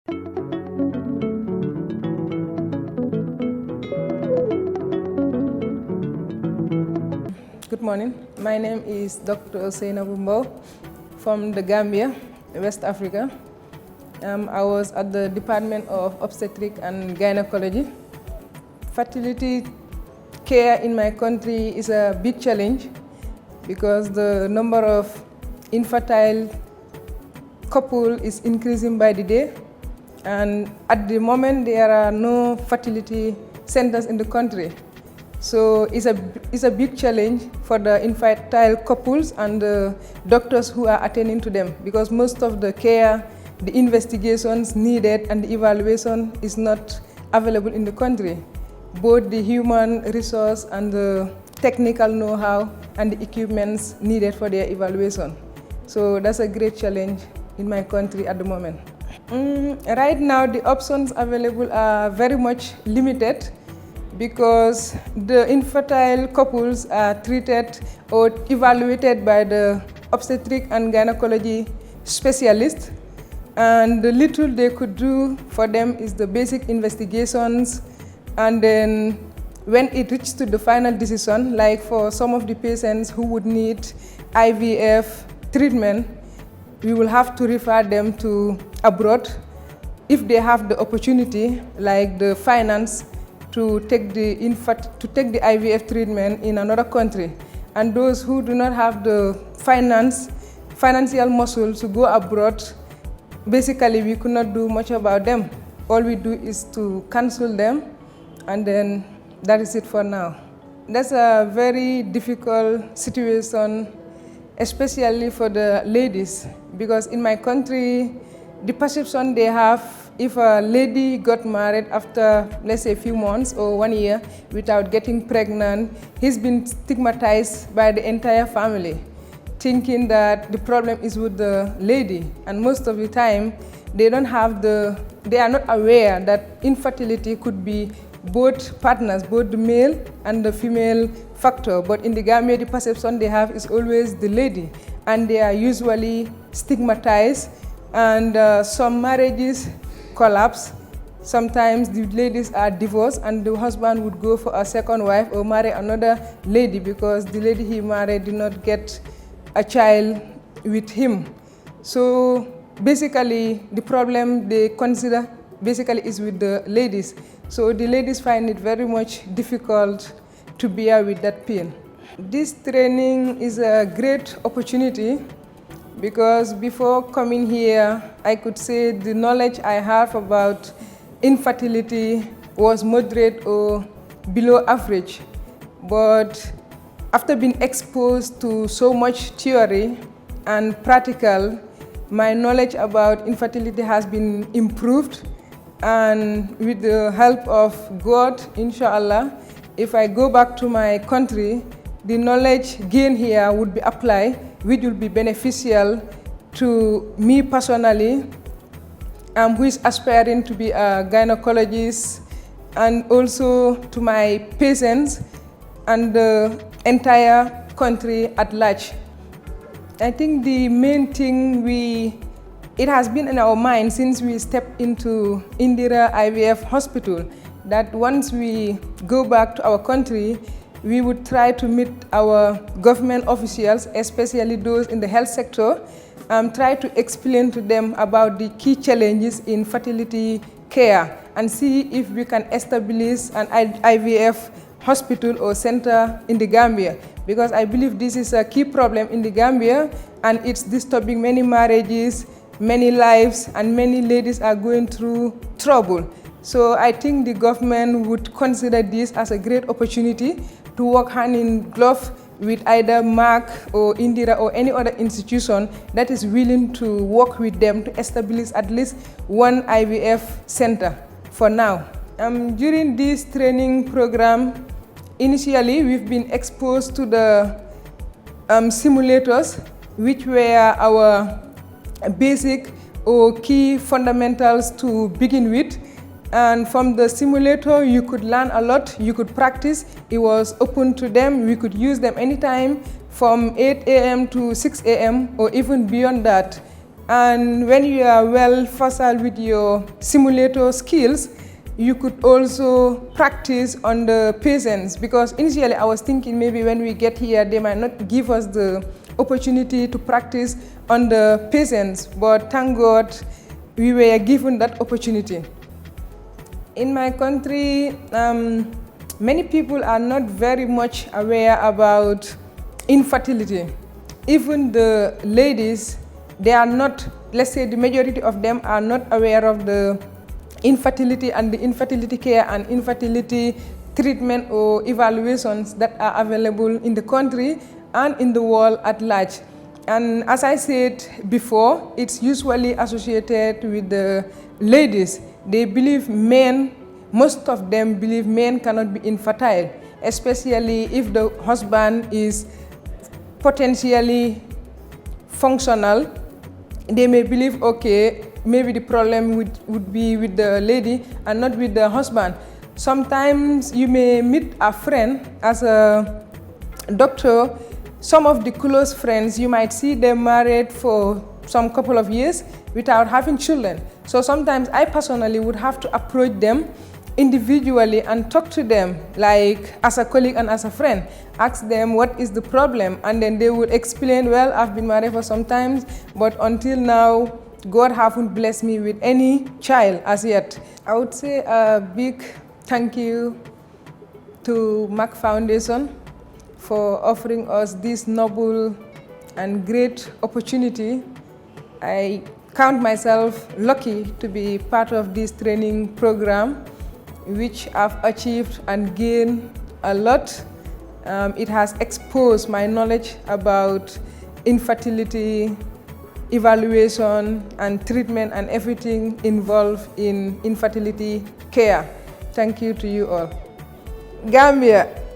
Good morning. My name is Dr. Sainabou Mbowe from the Gambia, West Africa. I was at the Department of Obstetric and Gynecology. Fertility care in my country is a big challenge because the number of infertile couples is increasing by the day, and at the moment there are no fertility centers in the country. So it's a big challenge for the infertile couples and the doctors who are attending to them, because most of the care, the investigations needed and the evaluation is not available in the country. Both the human resource and the technical know-how and the equipments needed for their evaluation. So that's a great challenge in my country at the moment. Right now the options available are very much limited, because the infertile couples are treated or evaluated by the obstetric and gynecology specialists, and the little they could do for them is the basic investigations, and then when it reaches to the final decision, like for some of the patients who would need IVF treatment, we will have to refer them to abroad if they have the opportunity, like the finance, to take the IVF treatment in another country. And those who do not have the financial muscle to go abroad, basically we could not do much about them. All we do is to cancel them, and then that is it for now. That's a very difficult situation, especially for the ladies, because in my country, the perception they have, if a lady got married after, let's say, a few months or 1 year without getting pregnant, he's been stigmatized by the entire family, thinking that the problem is with the lady. And most of the time, they are not aware that infertility could be both partners, both the male and the female factor. But in the Gambia, the perception they have is always the lady, and they are usually stigmatized, and some marriages collapse. Sometimes the ladies are divorced and the husband would go for a second wife or marry another lady because the lady he married did not get a child with him. So basically the problem they consider basically is with the ladies. So the ladies find it very much difficult to bear with that pain. This training is a great opportunity, because before coming here, I could say the knowledge I have about infertility was moderate or below average. But after being exposed to so much theory and practical, my knowledge about infertility has been improved. And with the help of God, inshallah, if I go back to my country, the knowledge gained here would be applied, which will be beneficial to me personally, who is aspiring to be a gynecologist, and also to my patients and the entire country at large. I think the main thing it has been in our mind since we stepped into Indira IVF Hospital, that once we go back to our country, we would try to meet our government officials, especially those in the health sector, try to explain to them about the key challenges in fertility care, and see if we can establish an IVF hospital or center in the Gambia. Because I believe this is a key problem in the Gambia, and it's disturbing many marriages, many lives, and many ladies are going through trouble. So I think the government would consider this as a great opportunity to work hand in glove with either Merck or Indira or any other institution that is willing to work with them to establish at least one IVF center for now. During this training program, initially we've been exposed to the simulators, which were our basic or key fundamentals to begin with. And from the simulator, you could learn a lot, you could practice. It was open to them. We could use them anytime from 8 a.m. to 6 a.m. or even beyond that. And when you are well facile with your simulator skills, you could also practice on the patients, because initially I was thinking maybe when we get here they might not give us the opportunity to practice on the patients, but thank God we were given that opportunity. In my country, many people are not very much aware about infertility. Even the ladies, they are not, let's say the majority of them are not aware of the infertility and the infertility care and infertility treatment or evaluations that are available in the country and in the world at large. And as I said before, it's usually associated with the ladies. They believe men, most of them believe men cannot be infertile, especially if the husband is potentially functional. They may believe, okay, maybe the problem would be with the lady and not with the husband. Sometimes you may meet a friend as a doctor. Some of the close friends, you might see them married for some couple of years without having children. So sometimes I personally would have to approach them individually and talk to them like as a colleague and as a friend. Ask them what is the problem, and then they would explain, well, I've been married for some time, but until now God haven't blessed me with any child as yet. I would say a big thank you to Merck Foundation for offering us this noble and great opportunity. I count myself lucky to be part of this training program, which I've achieved and gained a lot. It has exposed my knowledge about infertility, evaluation and treatment and everything involved in infertility care. Thank you to you all. Gambia.